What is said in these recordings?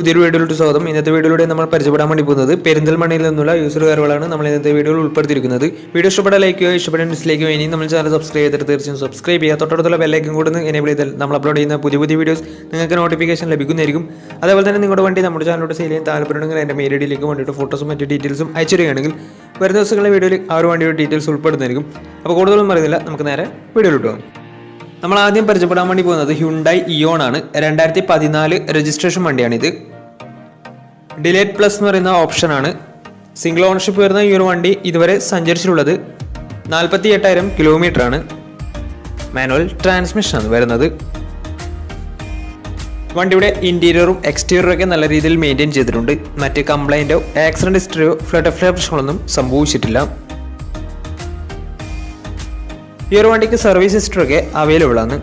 പുതിയൊരു വീഡിയോയിലോട്ട് സ്വാഗതം. ഇന്നത്തെ വീഡിയോയിലൂടെ നമ്മൾ പരിചയപ്പെടാൻ വേണ്ടി പോകുന്നത് പെരിന്തൽമണ്ണയിൽ നിന്നുള്ള യൂസർ കാറുകളാണ് നമ്മൾ ഇന്നത്തെ വീഡിയോയിൽ ഉൾപ്പെടുത്തിയിരിക്കുന്നത്. വീഡിയോ ഇഷ്ടപ്പെട്ട ലൈക്ക് ചെയ്യുക, ഇഷ്ടപ്പെട്ട ഡിസ്ലൈക്ക് ചെയ്യുക. ഇനി നമ്മൾ ചാനൽ സബ്സ്ക്രൈബ് ചെയ്തിട്ട് തീർച്ചയായും സബ്സ്ക്രൈബ് ചെയ്യുക. തൊട്ടടുത്തുള്ള ബെല്ലൈക്കൻ കൂടെ എനേബിൾ ചെയ്താൽ നമ്മൾ അപ്ലോഡ് ചെയ്യുന്ന പുതിയ വീഡിയോസ് നിങ്ങൾക്ക് നോട്ടിഫിക്കേഷൻ ലഭിക്കുന്നതായിരിക്കും. അതേപോലെ തന്നെ നിങ്ങളുടെ വണ്ടി നമ്മുടെ ചാനലോട് സെയിൽ ചെയ്യാൻ താല്പര്യമുണ്ടെങ്കിൽ എൻ്റെ മെയിൽ ഐഡിയിലേക്ക് വേണ്ടിയിട്ട് ഫോട്ടോസും മറ്റു ഡീറ്റെയിൽസും അയച്ചു തരികയാണെങ്കിൽ വരുന്ന ദിവസങ്ങളിലെ വീഡിയോയിൽ ആ ഒരു വണ്ടിയുടെ ഡീറ്റെയിൽസ് ഉൾപ്പെടുന്നതായിരിക്കും. അപ്പോൾ കൂടുതലൊന്നും പറയുന്നില്ല, നമുക്ക് നേരെ വീഡിയോയിലോട്ട് പോകാം. നമ്മൾ ആദ്യം പരിചയപ്പെടാൻ വേണ്ടി പോകുന്നത് ഹ്യുണ്ടായി ഇയോൺ ആണ്. 2014 രജിസ്ട്രേഷൻ വണ്ടിയാണിത്. ഡിലേറ്റ് പ്ലസ് എന്ന് പറയുന്ന ഓപ്ഷനാണ്. സിംഗിൾ ഓണർഷിപ്പ് വരുന്ന ഈ ഒരു വണ്ടി ഇതുവരെ സഞ്ചരിച്ചിട്ടുള്ളത് 48,000 കിലോമീറ്റർ ആണ്. മാനുവൽ ട്രാൻസ്മിഷനാണ് വരുന്നത്. വണ്ടിയുടെ ഇന്റീരിയറും എക്സ്റ്റീരിയറും ഒക്കെ നല്ല രീതിയിൽ മെയിൻറ്റെയിൻ ചെയ്തിട്ടുണ്ട്. മറ്റ് കംപ്ലൈൻറ്റോ ആക്സിഡന്റ് ഹിസ്റ്ററിയോ ഫ്ലഡ് പ്രശ്നങ്ങളൊന്നും സംഭവിച്ചിട്ടില്ല. ഈ ഒരു വണ്ടിക്ക് സർവീസ് ഹിസ്റ്ററൊക്കെ അവൈലബിൾ ആണ്.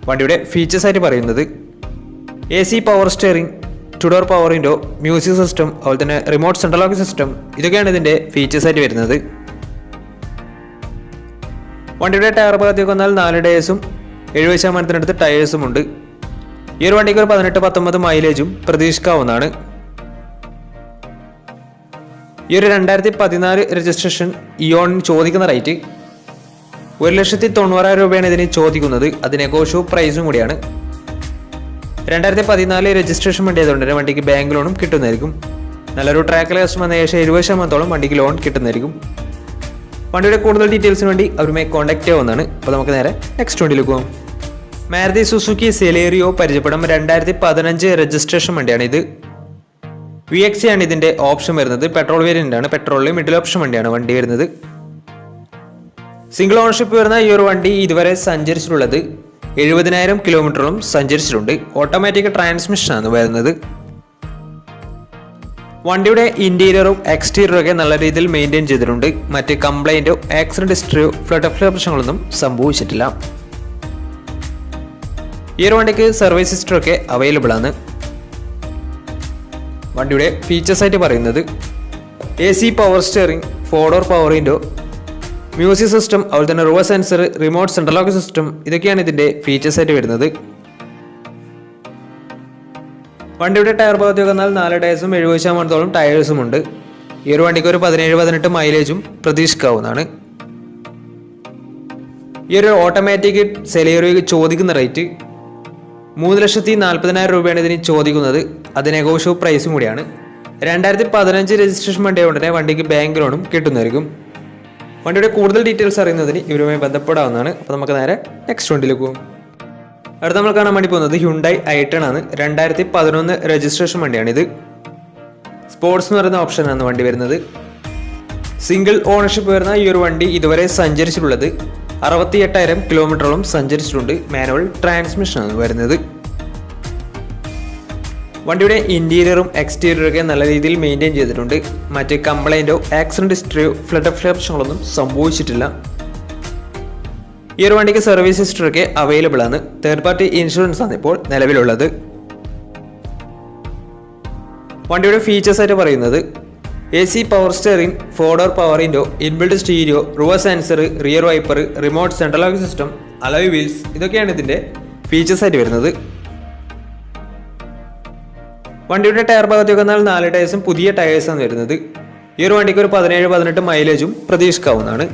വണ്ടിയുടെ ഫീച്ചേഴ്സ് ആയിട്ട് പറയുന്നത് AC power steering, 2 door power window, music system, അതുപോലെ തന്നെ റിമോട്ട് സെൻട്രൽ ലോക്ക് സിസ്റ്റം, ഇതൊക്കെയാണ് ഇതിൻ്റെ ഫീച്ചേഴ്സ് ആയിട്ട് വരുന്നത്. വണ്ടിയുടെ ടയർ ഭാഗത്തേക്ക് വന്നാൽ 4 ടയേഴ്സും 70% ടയേഴ്സും ഉണ്ട്. ഈ ഒരു വണ്ടിക്ക് ഒരു 18-19 മൈലേജും പ്രതീക്ഷിക്കാവുന്നതാണ്. ഈ ഒരു 2014 രജിസ്ട്രേഷൻ ഇയോണിന് ചോദിക്കുന്ന റേറ്റ് 1,90,000 രൂപയാണ് ഇതിന് ചോദിക്കുന്നത്. അത് നെഗോഷ്യോ പ്രൈസും കൂടിയാണ്. 2014 രജിസ്ട്രേഷൻ വണ്ടി ആയതുകൊണ്ട് തന്നെ വണ്ടിക്ക് ബാങ്ക് ലോണും കിട്ടുന്നതായിരിക്കും. നല്ലൊരു ട്രാക്കിലെ കസ്റ്റമർ ഏകദേശം 70% വണ്ടിക്ക് ലോൺ കിട്ടുന്നതായിരിക്കും. വണ്ടിയുടെ കൂടുതൽ ഡീറ്റെയിൽസിന് വേണ്ടി അവരുമായി കോൺടാക്ട് ചെയ്യാവുന്നതാണ്. അപ്പോൾ നമുക്ക് നേരെ നെക്സ്റ്റ് വണ്ടിയിലേക്ക് പോകാം. മാരുതി സുസുക്കി സെലേറിയോ പരിചയപ്പെടാം. 2015 രജിസ്ട്രേഷൻ വണ്ടിയാണ് ഇത്. VXC ആണ് ഇതിന്റെ ഓപ്ഷൻ വരുന്നത്. പെട്രോൾ വേരിയന്റ് ആണ്. പെട്രോളിൽ മിഡിൽ ഓപ്ഷൻ വണ്ടിയാണ് വണ്ടി വരുന്നത്. സിംഗിൾ ഓണർഷിപ്പ് വരുന്ന ഈ ഒരു വണ്ടി ഇതുവരെ സഞ്ചരിച്ചിട്ടുള്ളത് 70,000 കിലോമീറ്ററും സഞ്ചരിച്ചിട്ടുണ്ട്. ഓട്ടോമാറ്റിക് ട്രാൻസ്മിഷൻ ആണ് വരുന്നത്. വണ്ടിയുടെ ഇന്റീരിയറും എക്സ്റ്റീരിയറും ഒക്കെ നല്ല രീതിയിൽ മെയിൻറ്റെയിൻ ചെയ്തിട്ടുണ്ട്. മറ്റ് കംപ്ലൈന്റോ ആക്സിഡന്റ് ഹിസ്റ്ററിയോ ഫ്ലഡ് പ്രശ്നങ്ങളൊന്നും സംഭവിച്ചിട്ടില്ല. ഈ ഒരു വണ്ടിക്ക് സർവീസ് ഹിസ്റ്ററൊക്കെ അവൈലബിൾ ആണ്. വണ്ടിയുടെ ഫീച്ചേഴ്സ് ആയിട്ട് പറയുന്നത് AC power steering, 4 door power window, music system, അതുപോലെ തന്നെ reverse sensor, remote central lock system, ഇതൊക്കെയാണ് ഇതിന്റെ ഫീച്ചേഴ്സ് ആയിട്ട് വരുന്നത്. വണ്ടിയുടെ ടയർ ഭാഗത്തേക്ക് വന്നാൽ 4 ടയേഴ്സും 70% ടയേഴ്സും ഉണ്ട്. ഈ ഒരു വണ്ടിക്ക് ഒരു 17-18 മൈലേജും പ്രതീക്ഷിക്കാവുന്നതാണ്. ഈ ഒരു ഓട്ടോമാറ്റിക് സെലേറിയോയ്ക്ക് ചോദിക്കുന്ന റേറ്റ് 3,40,000 രൂപയാണ് ഇതിന് ചോദിക്കുന്നത്. അത് നെഗോഷ്യോ പ്രൈസും കൂടിയാണ്. 2015 രജിസ്ട്രേഷൻ വണ്ടി ആയതുകൊണ്ട് തന്നെ വണ്ടിക്ക് ബാങ്ക് ലോണും കിട്ടുന്നതായിരിക്കും. വണ്ടിയുടെ കൂടുതൽ ഡീറ്റെയിൽസ് അറിയുന്നതിന് ഇവരുമായി ബന്ധപ്പെടാവുന്നതാണ്. അപ്പോൾ നമുക്ക് നേരെ നെക്സ്റ്റ് വണ്ടിയിലേക്ക് പോകും. അടുത്ത നമ്മൾ കാണാൻ വേണ്ടി പോകുന്നത് ഹ്യുണ്ടായി i10 ആണ്. 2011 രജിസ്ട്രേഷൻ വണ്ടിയാണിത്. സ്പോർട്സ് എന്ന് പറയുന്ന ഓപ്ഷനാണ് വണ്ടി വരുന്നത്. സിംഗിൾ ഓണർഷിപ്പ് വരുന്ന ഈ ഒരു വണ്ടി ഇതുവരെ സഞ്ചരിച്ചിട്ടുള്ളത് 68,000 കിലോമീറ്ററോളം സഞ്ചരിച്ചിട്ടുണ്ട്. മാനുവൽ ട്രാൻസ്മിഷൻ ആണ് വരുന്നത്. വണ്ടിയുടെ ഇന്റീരിയറും എക്സ്റ്റീരിയറും ഒക്കെ നല്ല രീതിയിൽ മെയിൻറ്റെയിൻ ചെയ്തിട്ടുണ്ട്. മറ്റ് കംപ്ലൈന്റോ ആക്സിഡന്റ് ഹിസ്റ്ററിയോ ഫ്ലഡ് പ്രശ്നങ്ങളൊന്നും സംഭവിച്ചിട്ടില്ല. ഈ ഒരു വണ്ടിക്ക് സർവീസ് ഹിസ്റ്ററൊക്കെ അവൈലബിൾ ആണ്. തേർഡ് പാർട്ടി ഇൻഷുറൻസ് ആണ് ഇപ്പോൾ നിലവിലുള്ളത്. വണ്ടിയുടെ ഫീച്ചേഴ്സ് ആയിട്ട് പറയുന്നത് AC power steering, 4 door power window, inbuilt stereo, reverse sensor, rear wiper, remote central lock system, alloy wheels, ഇതൊക്കെയാണ് ഇതിന്റെ ഫീച്ചേഴ്സ് ആയിട്ട് വരുന്നത്. വണ്ടിയുടെ ടയർ ഭാഗത്തേക്ക് വന്നാൽ 4 ടയേഴ്സും പുതിയ ടയേഴ്സാണ് വരുന്നത്. ഈ ഒരു വണ്ടിക്ക് ഒരു 17-18 മൈലേജും പ്രതീക്ഷിക്കാവുന്നതാണ്.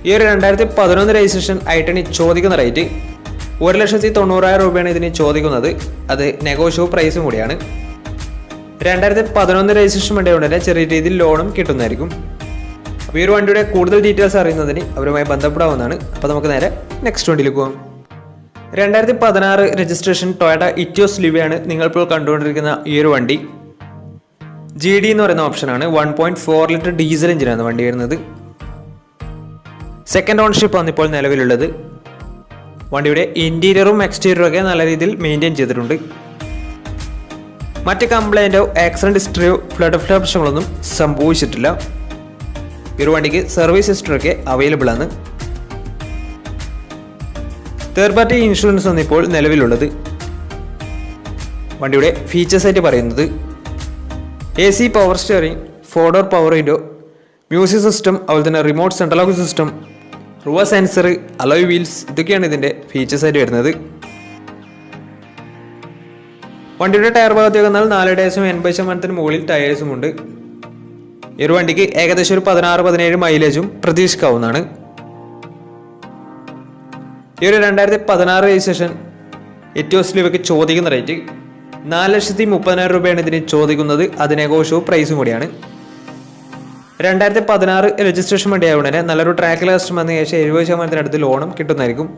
ഈ ഒരു 2011 രജിസ്ട്രേഷൻ i10 ചോദിക്കുന്ന റേറ്റ് 1,90,000 രൂപയാണ് ഇതിന് ചോദിക്കുന്നത്. അത് നെഗോഷ്യോ പ്രൈസും കൂടിയാണ്. 2011 രജിസ്ട്രേഷൻ വണ്ടി കൊണ്ട് തന്നെ ചെറിയ രീതിയിൽ ലോണും കിട്ടുന്നതായിരിക്കും. അപ്പോൾ ഈ ഒരു വണ്ടിയുടെ കൂടുതൽ ഡീറ്റെയിൽസ് അറിയുന്നതിന് അവരുമായി ബന്ധപ്പെടാവുന്നതാണ്. അപ്പോൾ നമുക്ക് നേരെ നെക്സ്റ്റ് വണ്ടിയിലേക്ക് പോകാം. 2016 രജിസ്ട്രേഷൻ ടൊയോട്ട ഇറ്റിയോസ് ലിവയാണ് നിങ്ങളിപ്പോൾ കണ്ടുകൊണ്ടിരിക്കുന്ന ഈ ഒരു വണ്ടി. GD എന്ന് പറയുന്ന ഓപ്ഷനാണ്. 1.4 ലിറ്റർ ഡീസൽ എഞ്ചിനാണ് വണ്ടി വരുന്നത്. സെക്കൻഡ് ഓണർഷിപ്പ് ആണ് ഇപ്പോൾ നിലവിലുള്ളത്. വണ്ടിയുടെ ഇന്റീരിയറും എക്സ്റ്റീരിയറും ഒക്കെ നല്ല രീതിയിൽ മെയിൻറ്റെയിൻ ചെയ്തിട്ടുണ്ട്. മറ്റ് കംപ്ലൈന്റോ ആക്സിഡന്റ് ഹിസ്റ്ററിയോ ഫ്ലഡ് പ്രശ്നങ്ങളൊന്നും സംഭവിച്ചിട്ടില്ല. ഈ ഒരു വണ്ടിക്ക് സർവീസ് ഹിസ്റ്ററൊക്കെ അവൈലബിൾ ആണ്. തേർഡ് പാർട്ടി ഇൻഷുറൻസ് ആണ് ഇപ്പോൾ നിലവിലുള്ളത്. വണ്ടിയുടെ ഫീച്ചേഴ്സ് ആയിട്ട് പറയുന്നത് AC power steering, 4 door power window, music system, അതുപോലെ തന്നെ remote central lock system, reverse sensor, alloy wheels, ഇതൊക്കെയാണ് ഇതിൻ്റെ ഫീച്ചേഴ്സ് ആയിട്ട് വരുന്നത്. വണ്ടിയുടെ ടയർ ഭാഗത്തേക്ക് വന്നാൽ 4.80% മുകളിൽ ടയേഴ്സും ഉണ്ട്. ഈ ഒരു വണ്ടിക്ക് ഏകദേശം ഒരു 16-17 മൈലേജും പ്രതീക്ഷിക്കാവുന്നതാണ്. ഈ ഒരു 2016 രജിസ്ട്രേഷൻ എറ്റിയോസിൽ ഇവയ്ക്ക് ചോദിക്കുന്ന റേറ്റ് 4,30,000 രൂപയാണ് ഇതിന് ചോദിക്കുന്നത്. അത് നെഗോഷ്യബിൾ പ്രൈസും കൂടിയാണ്. 2016 രജിസ്ട്രേഷൻ വണ്ടിയായതുകൊണ്ട് തന്നെ നല്ലൊരു ട്രാക്ക് ലാസ്റ്റ് വന്ന ശേഷം 70% അടുത്ത് ലോണും കിട്ടുന്നതായിരിക്കും.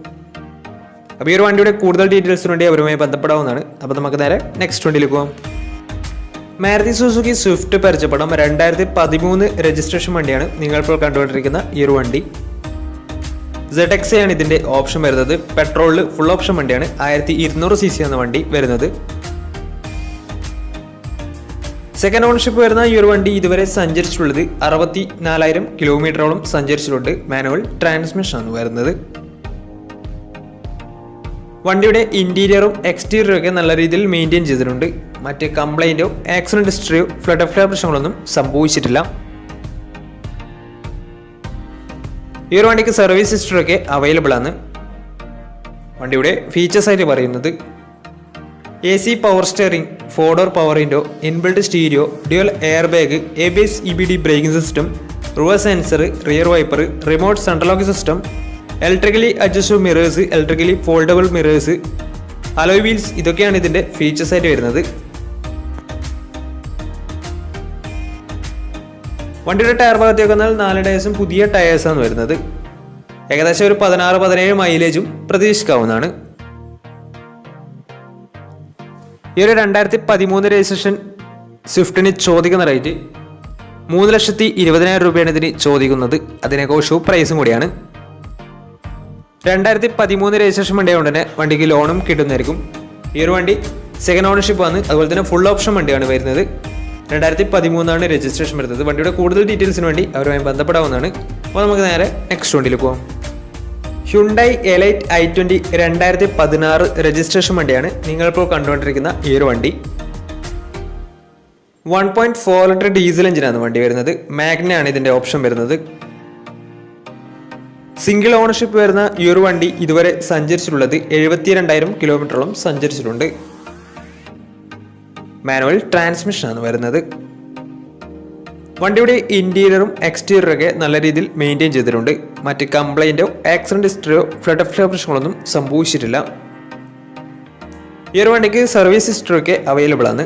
അപ്പോൾ ഈ ഒരു വണ്ടിയുടെ കൂടുതൽ ഡീറ്റെയിൽസിന് വേണ്ടി അവരുമായി ബന്ധപ്പെടാവുന്നതാണ്. അപ്പോൾ നമുക്ക് നേരെ നെക്സ്റ്റ് വണ്ടിയിലേക്ക് പോകാം. മാരുതി സുസുക്കി സ്വിഫ്റ്റ് പരിചയപ്പെടാം. 2013 രജിസ്ട്രേഷൻ വണ്ടിയാണ് നിങ്ങളിപ്പോൾ കണ്ടുകൊണ്ടിരിക്കുന്ന ഈ ഒരു വണ്ടി. ZX ആണ് ഇതിൻ്റെ ഓപ്ഷൻ വരുന്നത്. പെട്രോളിൽ ഫുൾ ഓപ്ഷൻ വണ്ടിയാണ്. 1200 cc എന്ന വണ്ടി വരുന്നത്. സെക്കൻഡ് ഓണർഷിപ്പ് വരുന്ന ഈ ഒരു വണ്ടി ഇതുവരെ സഞ്ചരിച്ചിട്ടുള്ളത് 64,000 കിലോമീറ്ററോളം സഞ്ചരിച്ചിട്ടുണ്ട്. മാനുവൽ ട്രാൻസ്മിഷൻ ആണ് വരുന്നത്. വണ്ടിയുടെ ഇന്റീരിയറും എക്സ്റ്റീരിയറും ഒക്കെ നല്ല രീതിയിൽ മെയിൻറ്റെയിൻ ചെയ്തിട്ടുണ്ട്. മറ്റ് കംപ്ലൈൻറ്റോ ആക്സിഡന്റ് ഹിസ്റ്ററിയോ ഫ്ലഡ് ഓഫ് പ്രശ്നങ്ങളൊന്നും സംഭവിച്ചിട്ടില്ല. ഈ ഒരു വണ്ടിക്ക് സർവീസ് ഹിസ്റ്ററി ഒക്കെ അവൈലബിൾ ആണ്. വണ്ടിയുടെ ഫീച്ചേഴ്സ് ആയിട്ട് പറയുന്നത് AC power steering, 4-door power window, inbuilt stereo, dual air bag, ABS EBD braking system, reverse sensor, rear wiper, remote central lock system, electrically adjustable mirrors, electrically foldable mirrors, alloy wheels, ഇതൊക്കെയാണ് ഇതിൻ്റെ features ആയിട്ട് വരുന്നത്. വണ്ടിയുടെ tyre ഭാഗത്തേക്ക് വന്നാൽ 4 ടയേഴ്സും പുതിയ ടയേഴ്സാണ് വരുന്നത്. ഏകദേശം ഒരു 16-17 മൈലേജും പ്രതീക്ഷിക്കാവുന്നതാണ്. ഈ ഒരു 2013 രജിസ്ട്രേഷൻ സ്വിഫ്റ്റിന് ചോദിക്കുന്ന റേറ്റ് 3,20,000 രൂപയാണ് ഇതിന് ചോദിക്കുന്നത്. അതിനെക്കുറിച്ച് പ്രൈസും കൂടിയാണ്. 2013 രജിസ്ട്രേഷൻ വണ്ടിയായതുകൊണ്ട് തന്നെ വണ്ടിക്ക് ലോണും കിട്ടുന്നതായിരിക്കും. ഈ ഒരു വണ്ടി സെക്കൻഡ് ഓണർഷിപ്പ് വന്ന് അതുപോലെ തന്നെ ഫുൾ ഓപ്ഷൻ വണ്ടിയാണ് വരുന്നത്. 2013 രജിസ്ട്രേഷൻ വരുന്നത്. വണ്ടിയുടെ കൂടുതൽ ഡീറ്റെയിൽസിന് വേണ്ടി അവരുമായി ബന്ധപ്പെടാവുന്നതാണ്. അപ്പോൾ നമുക്ക് നേരെ നെക്സ്റ്റ് വണ്ടിയിൽ പോകാം. ഹ്യുണ്ടായി എലൈറ്റ് i20 2016 രജിസ്ട്രേഷൻ വണ്ടിയാണ് നിങ്ങളിപ്പോൾ കണ്ടുകൊണ്ടിരിക്കുന്ന ഈ ഒരു വണ്ടി. 1.4 ലിറ്റർ ഡീസൽ എഞ്ചിനാണ് വണ്ടി വരുന്നത്. മാഗ്നയാണ് ഇതിൻ്റെ ഓപ്ഷൻ വരുന്നത്. സിംഗിൾ ഓണർഷിപ്പ് വരുന്ന ഈ ഒരു വണ്ടി ഇതുവരെ സഞ്ചരിച്ചിട്ടുള്ളത് 72,000 കിലോമീറ്ററോളം സഞ്ചരിച്ചിട്ടുണ്ട്. മാനുവൽ ട്രാൻസ്മിഷൻ ആണ് വരുന്നത്. വണ്ടിയുടെ ഇന്റീരിയറും എക്സ്റ്റീരിയറും ഒക്കെ നല്ല രീതിയിൽ മെയിൻറ്റെയിൻ ചെയ്തിട്ടുണ്ട്. മറ്റ് കംപ്ലൈൻറ്റോ ആക്സിഡന്റ് ഹിസ്റ്ററിയോ ഫ്ലഡ് ഓഫ് പ്രശ്നങ്ങളൊന്നും സംഭവിച്ചിട്ടില്ല. ഈ ഒരു വണ്ടിക്ക് സർവീസ് ഹിസ്റ്ററി ഒക്കെ അവൈലബിൾ ആണ്.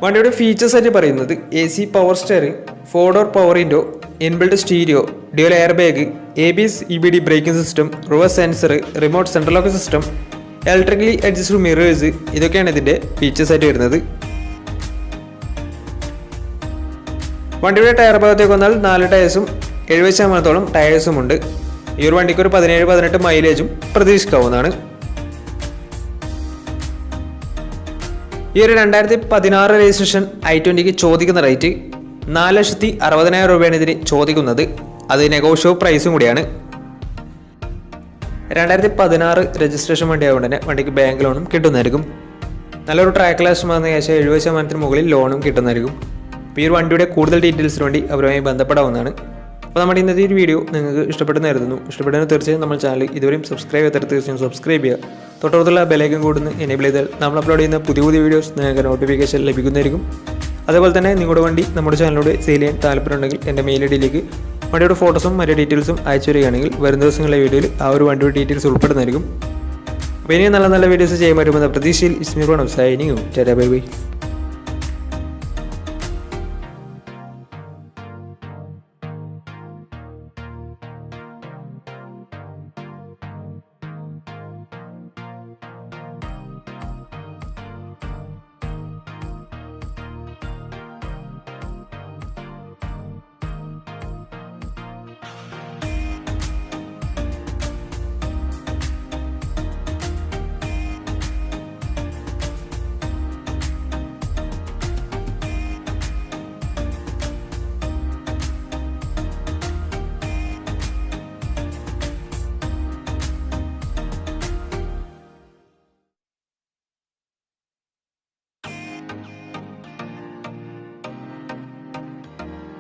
വണ്ടിയുടെ ഫീച്ചേഴ്സ് ആയിട്ട് പറയുന്നത് AC power steering, 4-door power window, inbuilt stereo, dual air bag, ABS EBD braking system, reverse sensor, remote central lock system, electrically adjustable mirrors, ഇതൊക്കെയാണ് ഇതിൻ്റെ ഫീച്ചേഴ്സ് ആയിട്ട് വരുന്നത്. വണ്ടിയുടെ ടയർ ഭാഗത്തേക്ക് വന്നാൽ 4 ടയേഴ്സും 70% ടയേഴ്സും ഉണ്ട്. ഈ ഒരു വണ്ടിക്ക് ഒരു 17-18 മൈലേജും പ്രതീക്ഷിക്കാവുന്നതാണ്. ഈ ഒരു 2016 രജിസ്ട്രേഷൻ i20ക്ക് ചോദിക്കുന്ന റേറ്റ് 4,60,000 രൂപയാണ് ഇതിന് ചോദിക്കുന്നത്. അത് നെഗോഷ്യബിൾ പ്രൈസും കൂടിയാണ്. 2016 രജിസ്ട്രേഷൻ വണ്ടി ആയതുകൊണ്ട് തന്നെ വണ്ടിക്ക് ബാങ്ക് ലോണും കിട്ടുന്നതായിരിക്കും. നല്ലൊരു ട്രാക്ക് ലാസ്റ്റ് വന്ന ശേഷം 70% മുകളിൽ ലോണും കിട്ടുന്നതായിരിക്കും. അപ്പോൾ ഈ ഒരു വണ്ടിയുടെ കൂടുതൽ ഡീറ്റെയിൽസിന് വേണ്ടി അവരുമായി ബന്ധപ്പെടാവുന്നതാണ്. അപ്പോൾ നമ്മുടെ ഇന്നത്തെ ഒരു വീഡിയോ നിങ്ങൾക്ക് ഇഷ്ടപ്പെടുന്നതായിരുന്നു. ഇഷ്ടപ്പെടുന്ന തീർച്ചയായും നമ്മൾ ചാനൽ ഇതുവരെയും സബ്സ്ക്രൈബ് ചെയ്തിട്ട് തീർച്ചയായും സബ്സ്ക്രൈബ് ചെയ്യുക. തൊട്ടടുത്തുള്ള ബെലൈക്കൻ കൂടുന്ന എനേബിൾ ചെയ്താൽ നമ്മൾ അപ്ലോഡ് ചെയ്യുന്ന പുതിയ വീഡിയോസ് നിങ്ങൾക്ക് നോട്ടിഫിക്കേഷൻ ലഭിക്കുന്നതായിരിക്കും. അതുപോലെ തന്നെ നിങ്ങളുടെ വണ്ടി നമ്മുടെ ചാനലിലൂടെ സെയിൽ ചെയ്യാൻ താല്പര്യമുണ്ടെങ്കിൽ എൻ്റെ മെയിൽ ഐഡിയിലേക്ക് വണ്ടിയുടെ ഫോട്ടോസും മറ്റു ഡീറ്റെയിൽസും അയച്ചു വരികയാണെങ്കിൽ വരും ദിവസങ്ങളിലെ വീഡിയോയിൽ ആ ഒരു വണ്ടിയുടെ ഡീറ്റെയിൽസ് ഉൾപ്പെടുന്നതായിരിക്കും. അപ്പോൾ ഇനിയും നല്ല നല്ല വീഡിയോസ് ചെയ്യാൻ പറ്റുമെന്ന പ്രതീക്ഷയിൽ ഇസ്മീർ സൈനിങ്. Bye bye.